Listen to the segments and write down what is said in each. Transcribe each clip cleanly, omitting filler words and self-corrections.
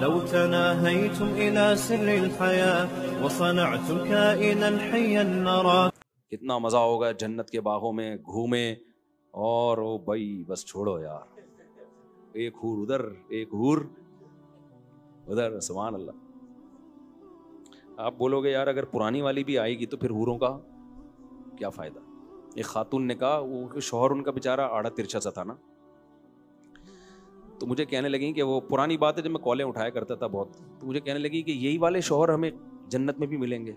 لو تناهيتم إلى سر الحياة وصنعتم كائنا حيا نرى. کتنا مزہ ہوگا جنت کے باغوں میں گھومیں اور او بھائی بس چھوڑو یار، ایک حور ادھر ایک حور ادھر، سبحان اللہ. آپ بولو گے یار اگر پرانی والی بھی آئے گی تو پھر حوروں کا کیا فائدہ. ایک خاتون نے کہا، وہ شوہر ان کا بیچارہ آڑا ترچھا سا تھا نا، تو مجھے کہنے لگی کہ وہ پرانی بات ہے جب میں کالیں اٹھایا کرتا تھا بہت، تو مجھے کہنے لگی کہ یہی والے شوہر ہمیں جنت میں بھی ملیں گے.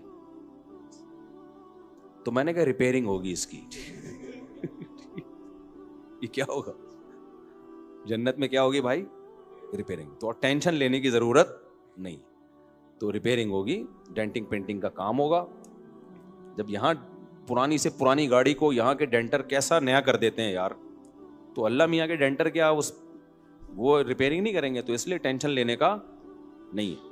تو میں نے کہا ریپیئرنگ ہوگی اس کی. یہ کیا ہوگا جنت میں، کیا ہوگی بھائی؟ ریپیئرنگ. تو ٹینشن لینے کی ضرورت نہیں، تو ریپیئرنگ ہوگی، ڈینٹنگ پینٹنگ کا کام ہوگا. جب یہاں پرانی سے پرانی گاڑی کو یہاں کے ڈینٹر کیسا نیا کر دیتے ہیں یار، تو اللہ میاں کے ڈینٹر کیا وہ ریپیئرنگ نہیں کریں گے، تو اس لیے ٹینشن لینے کا نہیں ہے.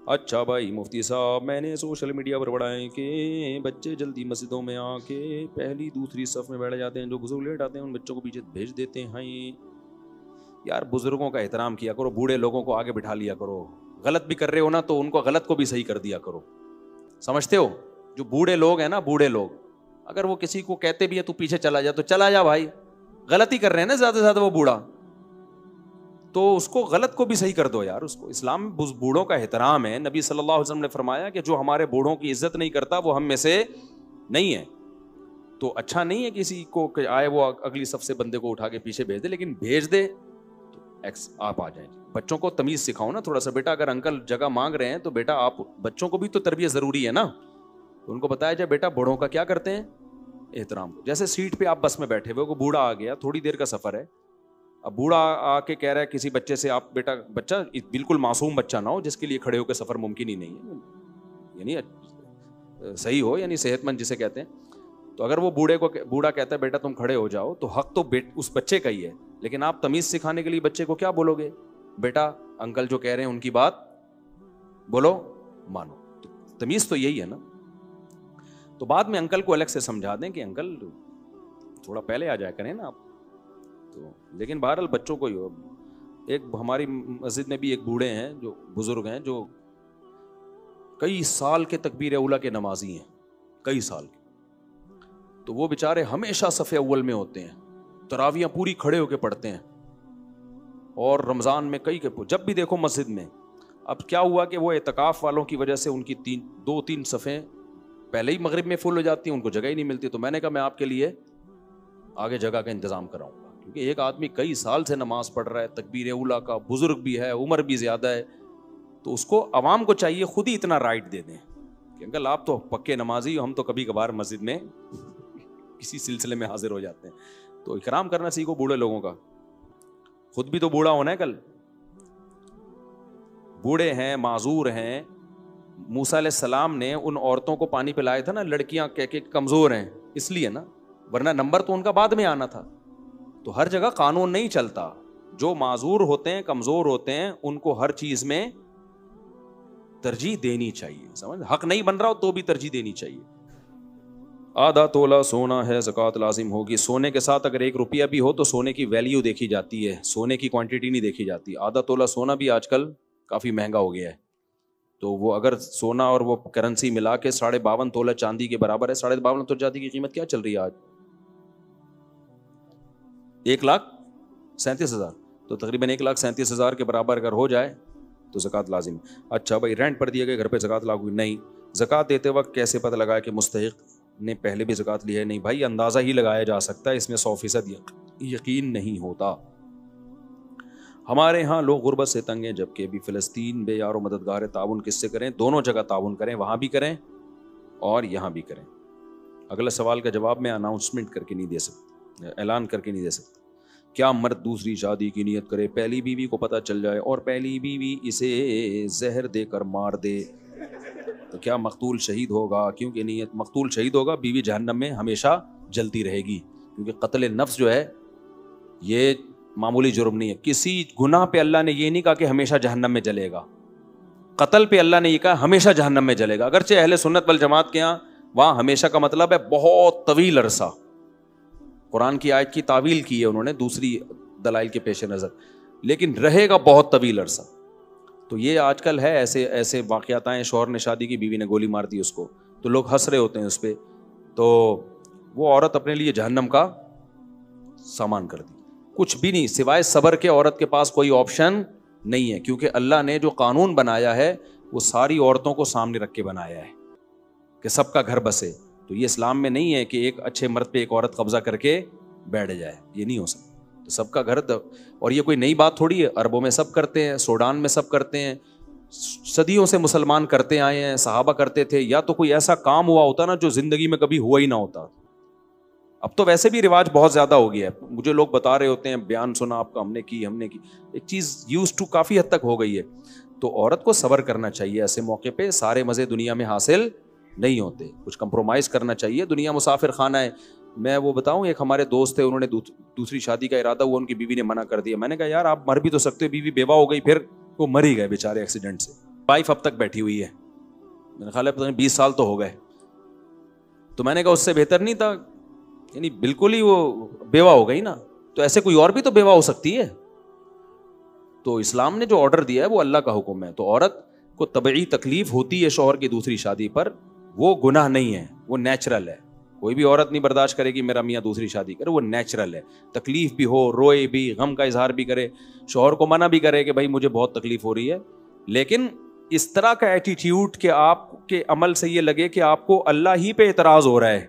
اچھا بھائی مفتی صاحب، میں نے سوشل میڈیا پر پڑھا ہے کہ بچے جلدی مسجدوں میں آ کے پہلی دوسری صف میں بیٹھ جاتے ہیں، جو بزرگ لیٹ آتے ہیں ان بچوں کو پیچھے بھیج دیتے ہیں. یار بزرگوں کا احترام کیا کرو، بوڑھے لوگوں کو آگے بٹھا لیا کرو. غلط بھی کر رہے ہو نا تو ان کو غلط کو بھی صحیح کر دیا کرو. سمجھتے ہو؟ جو بوڑھے لوگ ہیں نا، بوڑھے لوگ اگر وہ کسی کو کہتے بھی ہے تو پیچھے چلا جا، تو چلا جا بھائی، غلطی کر رہے ہیں نا زیادہ سے زیادہ وہ بوڑھا، تو اس کو غلط کو بھی صحیح کر دو یار. اس کو اسلام بوڑھوں کا احترام ہے. نبی صلی اللہ علیہ وسلم نے فرمایا کہ جو ہمارے بوڑھوں کی عزت نہیں کرتا وہ ہم میں سے نہیں ہے. تو اچھا نہیں ہے کسی کو کہ آئے وہ اگلی صف سے بندے کو اٹھا کے پیچھے بھیج دے، لیکن بھیج دے تو آپ آ جائیں. بچوں کو تمیز سکھاؤ نا تھوڑا سا. بیٹا اگر انکل جگہ مانگ رہے ہیں تو بیٹا آپ، بچوں کو بھی تو تربیت ضروری ہے نا، تو ان کو بتایا جائے بیٹا بڑوں کا کیا کرتے ہیں، احترام. جیسے سیٹ پہ آپ بس میں بیٹھے ہوئے، وہ بوڑھا آ گیا، تھوڑی دیر کا سفر ہے، اب بوڑھا آ کے کہہ رہا ہے کسی بچے سے، آپ بیٹا، بچہ بالکل معصوم بچہ نہ ہو جس کے لیے کھڑے ہو کے سفر ممکن ہی نہیں ہے، یعنی صحیح ہو، یعنی صحت مند جسے کہتے ہیں. تو اگر وہ بوڑھا کہتا ہے بیٹا تم کھڑے ہو جاؤ، تو حق تو اس بچے کا ہی ہے. لیکن آپ تمیز سکھانے کے لیے بچے کو کیا بولو گے؟ بیٹا انکل جو کہہ رہے ہیں ان کی بات بولو، مانو. تمیز تو یہی ہے نا. تو بعد میں انکل کو الگ سے سمجھا دیں کہ انکل تھوڑا پہلے آ جایا کریں نا آپ. تو لیکن بہرحال بچوں کو ہی ہو. ایک ہماری مسجد میں بھی ایک بوڑھے ہیں جو بزرگ ہیں، جو کئی سال کے تکبیر اولیٰ کے نمازی ہیں، کئی سال کے. تو وہ بیچارے ہمیشہ صف اول میں ہوتے ہیں، تراویاں پوری کھڑے ہو کے پڑھتے ہیں، اور رمضان میں کئی جب بھی دیکھو مسجد میں. اب کیا ہوا کہ وہ اعتکاف والوں کی وجہ سے ان کی 2-3 صفیں پہلے ہی مغرب میں فل ہو جاتی ہیں، ان کو جگہ ہی نہیں ملتی. تو میں نے کہا میں آپ کے لیے آگے جگہ کا انتظام کراؤں گا، کیونکہ ایک آدمی کئی سال سے نماز پڑھ رہا ہے، تکبیر اولیٰ کا، بزرگ بھی ہے، عمر بھی زیادہ ہے. تو اس کو عوام کو چاہیے خود ہی اتنا رائٹ دے دیں کہ انکل آپ تو پکے نمازی ہو، ہم تو کبھی کبھار مسجد میں کسی سلسلے میں حاضر ہو جاتے ہیں. تو اکرام کرنا سیکھو بوڑھے لوگوں کا. خود بھی تو بوڑھا ہونا ہے کل. بوڑھے ہیں، معذور ہیں. موسیٰ علیہ السلام نے ان عورتوں کو پانی پلایا تھا نا، لڑکیاں کہہ کے کمزور ہیں اس لیے نا، ورنہ نمبر تو ان کا بعد میں آنا تھا. تو ہر جگہ قانون نہیں چلتا. جو معذور ہوتے ہیں، کمزور ہوتے ہیں، ان کو ہر چیز میں ترجیح دینی چاہیے. سمجھ، حق نہیں بن رہا ہو تو بھی ترجیح دینی چاہیے. آدھا تولہ سونا ہے زکوٰۃ لازم ہوگی. سونے کے ساتھ اگر 1 روپیہ بھی ہو تو سونے کی ویلیو دیکھی جاتی ہے، سونے کی کوانٹٹی نہیں دیکھی جاتی. آدھا تولہ سونا بھی آج کل کافی مہنگا ہو گیا ہے. تو وہ اگر سونا اور وہ کرنسی ملا کے 52.5 تولہ چاندی کے برابر ہے. 52.5 تولہ چاندی کی قیمت کیا چل رہی ہے آج؟ 1,37,000. تو تقریباً 1,37,000 کے برابر اگر ہو جائے تو زکوٰۃ لازم. اچھا بھائی رینٹ پر دیے گئے گھر پہ زکوٰۃ لاگو نہیں. زکوٰۃ دیتے وقت کیسے پتہ لگایا کہ مستحق نے پہلے بھی زکوٰۃ لی ہے؟ نہیں بھائی، اندازہ ہی لگایا جا سکتا ہے، اس میں 100% یقین نہیں ہوتا. ہمارے ہاں لوگ غربت سے تنگ ہیں، جبکہ ابھی فلسطین بے یار و مددگار. تعاون کس سے کریں؟ دونوں جگہ تعاون کریں، وہاں بھی کریں اور یہاں بھی کریں. اگلا سوال کا جواب میں اناؤنسمنٹ کر کے نہیں دے سکتا، اعلان کر کے نہیں دے سکتا. کیا مرد دوسری شادی کی نیت کرے، پہلی بیوی کو پتہ چل جائے اور پہلی بیوی اسے زہر دے کر مار دے تو کیا مقتول شہید ہوگا؟ کیونکہ نیت مقتول شہید ہوگا، بیوی جہنم میں ہمیشہ جلتی رہے گی. کیونکہ قتل نفس جو ہے یہ معمولی جرم نہیں ہے. کسی گناہ پہ اللہ نے یہ نہیں کہا کہ ہمیشہ جہنم میں جلے گا. قتل پہ اللہ نے یہ کہا ہمیشہ جہنم میں جلے گا. اگرچہ اہل سنت والجماعت کے یہاں وہاں ہمیشہ کا مطلب ہے بہت طویل عرصہ. قرآن کی آیت کی تعویل کی ہے انہوں نے دوسری دلائل کے پیش نظر، لیکن رہے گا بہت طویل عرصہ. تو یہ آج کل ہے ایسے ایسے واقعات ہیں, شوہر نے شادی کی, بیوی نے گولی مار دی اس کو, تو لوگ ہنس رہے ہوتے ہیں اس پہ, تو وہ عورت اپنے لیے جہنم کا سامان کر دی. کچھ بھی نہیں سوائے صبر کے عورت کے پاس کوئی آپشن نہیں ہے, کیونکہ اللہ نے جو قانون بنایا ہے وہ ساری عورتوں کو سامنے رکھ کے بنایا ہے کہ سب کا گھر بسے. تو یہ اسلام میں نہیں ہے کہ ایک اچھے مرد پہ ایک عورت قبضہ کر کے بیٹھ جائے, یہ نہیں ہو سکتا. تو سب کا گھر, اور یہ کوئی نئی بات تھوڑی ہے, عربوں میں سب کرتے ہیں, سوڈان میں سب کرتے ہیں, صدیوں سے مسلمان کرتے آئے ہیں, صحابہ کرتے تھے. یا تو کوئی ایسا کام ہوا ہوتا نا جو زندگی میں کبھی ہوا ہی نہ ہوتا. اب تو ویسے بھی رواج بہت زیادہ ہو گیا ہے, مجھے لوگ بتا رہے ہوتے ہیں, بیان سنا آپ کا, ہم نے کی ایک چیز یوز ٹو کافی حد تک ہو گئی ہے. تو عورت کو صبر کرنا چاہیے ایسے موقع پہ. سارے مزے دنیا میں حاصل نہیں ہوتے, کچھ کمپرومائز کرنا چاہیے. دنیا مسافر خانہ ہے. میں وہ بتاؤں, ایک ہمارے دوست تھے, انہوں نے دوسری شادی کا ارادہ ہوا, ان کی بیوی نے منع کر دیا. میں نے کہا یار آپ مر بھی تو سکتے, بیوی بیوہ ہو گئی, پھر وہ مر ہی گئے بیچارے ایکسیڈنٹ سے. وائف اب تک بیٹھی ہوئی ہے, میں نے خیال ہے 20 سال تو ہو گئے. تو میں نے کہا اس سے بہتر نہیں تھا, یعنی بالکل ہی وہ بیوہ ہو گئی نا, تو ایسے کوئی اور بھی تو بیوہ ہو سکتی ہے. تو اسلام نے جو آرڈر دیا ہے وہ اللہ کا حکم ہے. تو عورت کو طبعی تکلیف ہوتی ہے شوہر کی دوسری شادی پر, وہ گناہ نہیں ہے, وہ نیچرل ہے. کوئی بھی عورت نہیں برداشت کرے گی میرا میاں دوسری شادی کرے, وہ نیچرل ہے. تکلیف بھی ہو, روئے بھی, غم کا اظہار بھی کرے, شوہر کو منع بھی کرے کہ بھائی مجھے بہت تکلیف ہو رہی ہے, لیکن اس طرح کا ایٹیٹیوڈ کہ آپ کے عمل سے یہ لگے کہ آپ کو اللہ ہی پہ اعتراض ہو رہا ہے,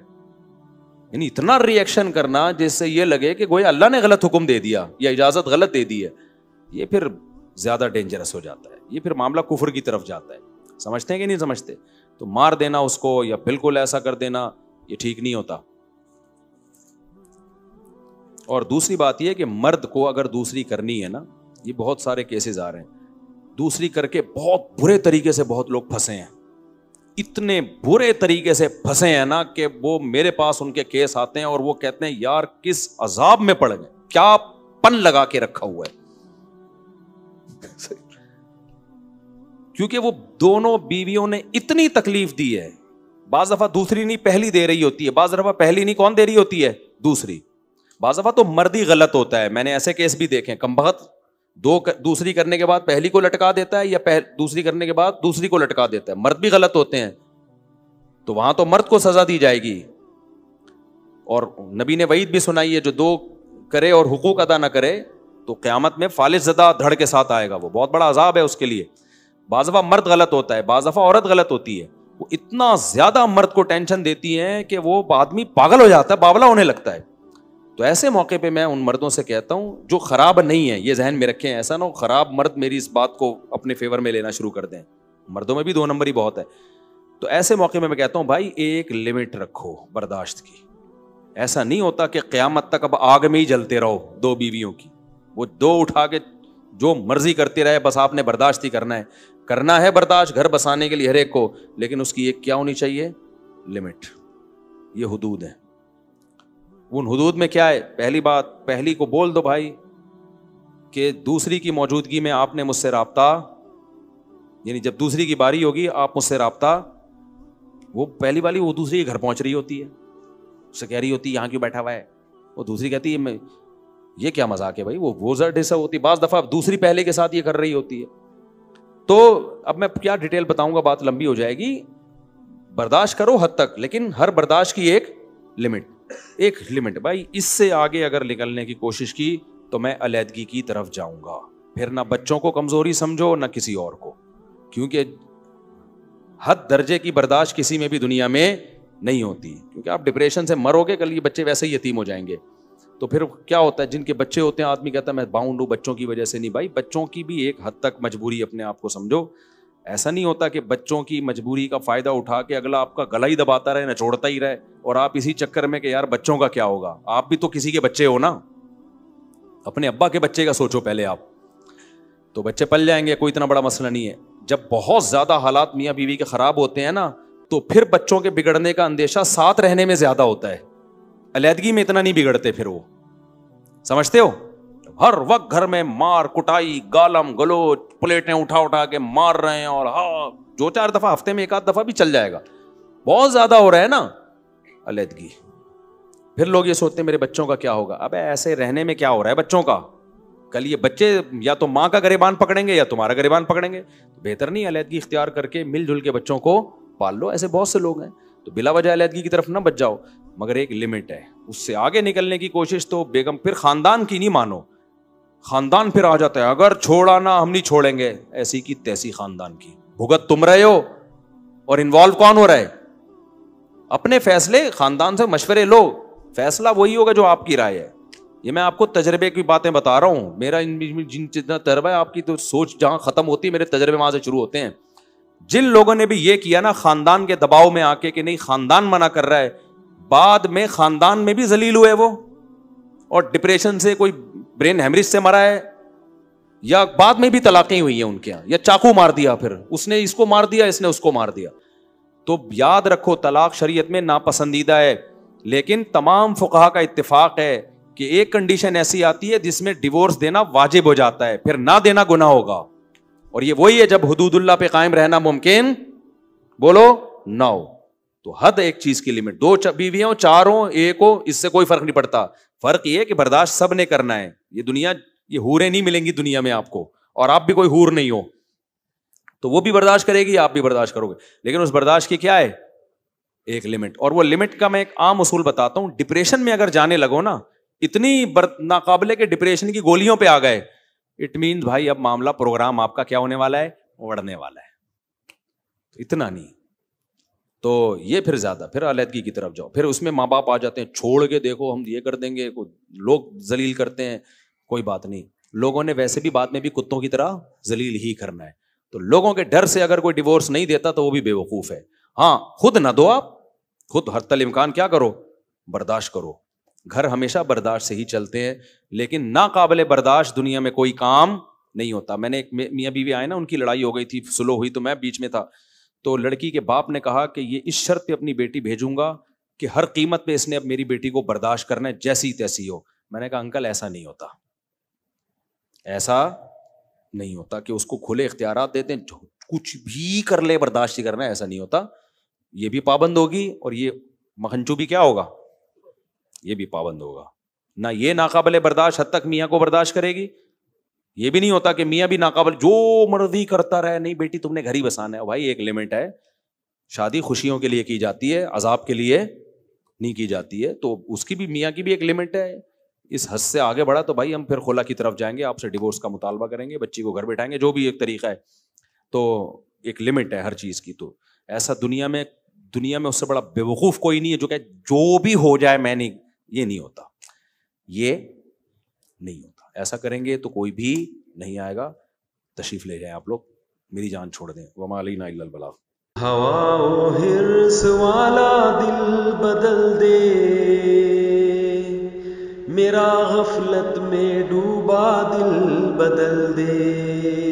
یعنی اتنا ریئیکشن کرنا جس سے یہ لگے کہ گویا اللہ نے غلط حکم دے دیا یا اجازت غلط دے دی ہے, یہ پھر زیادہ ڈینجرس ہو جاتا ہے. یہ پھر معاملہ کفر کی طرف جاتا ہے. سمجھتے ہیں کہ نہیں سمجھتے؟ تو مار دینا اس کو یا بالکل ایسا کر دینا, یہ ٹھیک نہیں ہوتا. اور دوسری بات یہ کہ مرد کو اگر دوسری کرنی ہے نا, یہ بہت سارے کیسز آ رہے ہیں, دوسری کر کے بہت برے طریقے سے بہت لوگ پھنسے ہیں, اتنے برے طریقے سے پھنسے ہیں نا کہ وہ میرے پاس ان کے کیس آتے ہیں اور وہ کہتے ہیں یار کس عذاب میں پڑ گئے, کیا پن لگا کے رکھا ہوا ہے. کیونکہ وہ دونوں بیویوں نے اتنی تکلیف دی ہے. بعض دفعہ دوسری نہیں پہلی دے رہی ہوتی ہے, بعض دفعہ پہلی نہیں کون دے رہی ہوتی ہے, دوسری. بعض دفعہ تو مرد ہی غلط ہوتا ہے. میں نے ایسے کیس بھی دیکھے, کمبخت دوسری کرنے کے بعد پہلی کو لٹکا دیتا ہے, یا دوسری کرنے کے بعد دوسری کو لٹکا دیتا ہے. مرد بھی غلط ہوتے ہیں, تو وہاں تو مرد کو سزا دی جائے گی. اور نبی نے وعید بھی سنائی ہے, جو دو کرے اور حقوق ادا نہ کرے تو قیامت میں فالج زدہ دھڑ کے ساتھ آئے گا, وہ بہت بڑا عذاب ہے اس کے لیے. بعض دفعہ مرد غلط ہوتا ہے, بعض دفعہ عورت غلط ہوتی ہے. وہ اتنا زیادہ مرد کو ٹینشن دیتی ہیں کہ وہ آدمی پاگل ہو جاتا ہے, باولا ہونے لگتا ہے. تو ایسے موقع پہ میں ان مردوں سے کہتا ہوں جو خراب نہیں ہے, یہ ذہن میں رکھیں, ایسا نہ ہو خراب مرد میری اس بات کو اپنے فیور میں لینا شروع کر دیں. مردوں میں بھی 2 نمبر ہی بہت ہے. تو ایسے موقع میں کہتا ہوں بھائی ایک لمٹ رکھو برداشت کی. ایسا نہیں ہوتا کہ قیامت تک اب آگ میں ہی جلتے رہو 2 بیویوں کی, وہ 2 اٹھا کے جو مرضی کرتے رہے, بس آپ نے برداشت ہی کرنا ہے برداشت گھر بسانے کے لیے ہر ایک کو, لیکن اس کی ایک کیا ہونی چاہیے, لمٹ. یہ حدود ہیں. ان حدود میں کیا ہے؟ پہلی بات, پہلی کو بول دو بھائی کہ دوسری کی موجودگی میں آپ نے مجھ سے رابطہ, یعنی جب دوسری کی باری ہوگی آپ مجھ سے رابطہ, وہ پہلی والی وہ دوسری کے گھر پہنچ رہی ہوتی ہے, اس سے کہہ رہی ہوتی ہے یہاں کیوں بیٹھا ہوا ہے, وہ دوسری کہتی ہے یہ کیا مذاق ہے بھائی, وہ زرد حصہ ہوتی ہے. بعض دفعہ دوسری پہلے کے ساتھ یہ کر رہی ہوتی ہے. تو اب میں کیا ڈیٹیل بتاؤں گا, بات لمبی ہو جائے گی. برداشت کرو حد تک, لیکن ہر برداشت کی ایک لمٹ. بھائی اس سے آگے اگر نکلنے کی کوشش کی تو میں علیحدگی کی طرف جاؤں گا. پھر نہ بچوں کو کمزوری سمجھو نہ کسی اور کو, کیونکہ حد درجے کی برداشت کسی میں بھی دنیا میں نہیں ہوتی. کیونکہ آپ ڈپریشن سے مرو گے, کل یہ بچے ویسے ہی یتیم ہو جائیں گے. تو پھر کیا ہوتا ہے, جن کے بچے ہوتے ہیں آدمی کہتا ہے میں باؤنڈ ہوں بچوں کی وجہ سے. نہیں بھائی, بچوں کی بھی ایک حد تک مجبوری اپنے آپ کو سمجھو. ایسا نہیں ہوتا کہ بچوں کی مجبوری کا فائدہ اٹھا کے اگلا آپ کا گلا ہی دباتا رہے, نچوڑتا ہی رہے, اور آپ اسی چکر میں کہ یار بچوں کا کیا ہوگا. آپ بھی تو کسی کے بچے ہو نا, اپنے ابا کے بچے کا سوچو پہلے آپ, تو بچے پل جائیں گے, کوئی اتنا بڑا مسئلہ نہیں ہے. جب بہت زیادہ حالات میاں بیوی کے خراب ہوتے ہیں نا, تو پھر بچوں کے بگڑنے کا اندیشہ ساتھ رہنے میں زیادہ ہوتا ہے, علیحدگی میں اتنا نہیں بگڑتے. پھر وہ سمجھتے ہو, ہر وقت گھر میں مار کٹائی, گالم گلوچ, پلیٹیں اٹھا کے مار رہے ہیں, اور ہاں 2-4 دفعہ ہفتے میں 1 دفعہ بھی چل جائے گا. بہت زیادہ ہو رہا ہے نا علیحدگی. پھر لوگ یہ سوچتے ہیں میرے بچوں کا کیا ہوگا. ابے ایسے رہنے میں کیا ہو رہا ہے بچوں کا, کل یہ بچے یا تو ماں کا گریبان پکڑیں گے یا تمہارا گریبان پکڑیں گے. بہتر نہیں علیحدگی اختیار کر کے مل جل کے بچوں کو پال لو. ایسے بہت سے لوگ ہیں, تو بلا وجہ علیحدگی کی طرف نہ بچ جاؤ, مگر ایک لمٹ ہے. اس سے آگے نکلنے کی کوشش تو بیگم پھر خاندان کی نہیں مانو, خاندان پھر آ جاتا ہے اگر چھوڑا نا ہم نہیں چھوڑیں گے, ایسی کی تیسی خاندان کی بھگت تم رہے ہو اور انوالو کون ہو رہا ہے؟ اپنے فیصلے خاندان سے مشورے لو, فیصلہ وہی ہوگا جو آپ کی رائے ہے. یہ میں آپ کو تجربے کی باتیں بتا رہا ہوں, میرا جن جتنا تجربہ ہے, آپ کی تو سوچ جہاں ختم ہوتی ہے میرے تجربے وہاں سے شروع ہوتے ہیں. جن لوگوں نے بھی یہ کیا نا خاندان کے دباؤ میں آ کے کہ نہیں خاندان منع کر رہا ہے, بعد میں خاندان میں بھی ذلیل ہوئے وہ, اور ڈپریشن سے کوئی برین ہیمریج سے مرا ہے, یا بعد میں بھی طلاقیں ہوئی ہیں ان کے یہاں, یا چاقو مار دیا, پھر اس نے اس کو مار دیا, اس نے اس کو مار دیا. تو یاد رکھو طلاق شریعت میں ناپسندیدہ ہے, لیکن تمام فقہا کا اتفاق ہے کہ ایک کنڈیشن ایسی آتی ہے جس میں ڈیورس دینا واجب ہو جاتا ہے, پھر نہ دینا گناہ ہوگا. اور یہ وہی ہے جب حدود اللہ پہ قائم رہنا ممکن بولو نہ ہو. تو حد ایک چیز کی لمٹ, 2 بیویاں ہو, 4 ہو, 1 ہو, اس سے کوئی فرق نہیں پڑتا. فرق یہ ہے کہ برداشت سب نے کرنا ہے. یہ دنیا, یہ حوریں نہیں ملیں گی دنیا میں آپ کو, اور آپ بھی کوئی حور نہیں ہو, تو وہ بھی برداشت کرے گی, آپ بھی برداشت کرو گے, لیکن اس برداشت کی کیا ہے ایک لمٹ. اور وہ لمٹ کا میں ایک عام اصول بتاتا ہوں. ڈپریشن میں اگر جانے لگو نا, اتنی ناقابل کے ڈپریشن کی گولیوں پہ آ گئے, اٹ مینز بھائی اب معاملہ پروگرام آپ کا کیا ہونے والا ہے, اڑنے والا ہے. اتنا نہیں تو یہ پھر زیادہ, پھر علیحدگی کی طرف جاؤ. پھر اس میں ماں باپ آ جاتے ہیں, چھوڑ کے دیکھو ہم یہ کر دیں گے, لوگ ذلیل کرتے ہیں, کوئی بات نہیں, لوگوں نے ویسے بھی بعد میں بھی کتوں کی طرح ذلیل ہی کرنا ہے. تو لوگوں کے ڈر سے اگر کوئی ڈیورس نہیں دیتا تو وہ بھی بے وقوف ہے. ہاں خود نہ دو, آپ خود حتی الامکان کیا کرو, برداشت کرو. گھر ہمیشہ برداشت سے ہی چلتے ہیں, لیکن ناقابل برداشت دنیا میں کوئی کام نہیں ہوتا. میں نے ایک میاں بیوی آئے نا, ان کی لڑائی ہو گئی تھی, سلو ہوئی, تو میں بیچ میں تھا. تو لڑکی کے باپ نے کہا کہ یہ اس شرط پہ اپنی بیٹی بھیجوں گا کہ ہر قیمت پہ اس نے اب میری بیٹی کو برداشت کرنا ہے, جیسی تیسی ہو. میں نے کہا انکل ایسا نہیں ہوتا, ایسا نہیں ہوتا کہ اس کو کھلے اختیارات دیتے ہیں, کچھ بھی کر لے برداشت ہی کرنا ہے, ایسا نہیں ہوتا. یہ بھی پابند ہوگی اور یہ مکھنچو بھی کیا ہوگا, یہ بھی پابند ہوگا. نہ یہ ناقابل برداشت حد تک میاں کو برداشت کرے گی, یہ بھی نہیں ہوتا کہ میاں بھی ناقابل جو مرضی کرتا رہے. نہیں بیٹی تم نے گھر ہی بسانا ہے. بھائی ایک لمٹ ہے, شادی خوشیوں کے لیے کی جاتی ہے, عذاب کے لیے نہیں کی جاتی ہے. تو اس کی بھی, میاں کی بھی ایک لمٹ ہے. اس حد سے آگے بڑھا تو بھائی ہم پھر خلا کی طرف جائیں گے, آپ سے ڈیورس کا مطالبہ کریں گے, بچی کو گھر بٹھائیں گے, جو بھی ایک طریقہ ہے. تو ایک لمٹ ہے ہر چیز کی. تو ایسا دنیا میں اس سے بڑا بے وقوف کوئی نہیں ہے جو کہ جو بھی ہو جائے میں نہیں, یہ نہیں ہوتا, یہ نہیں ہوتا. ایسا کریں گے تو کوئی بھی نہیں آئے گا. تشریف لے جائیں آپ لوگ, میری جان چھوڑ دیں. وما علینا الا البلاغ. ہوا و حرص والا دل بدل دے, میرا غفلت میں ڈوبا دل بدل دے.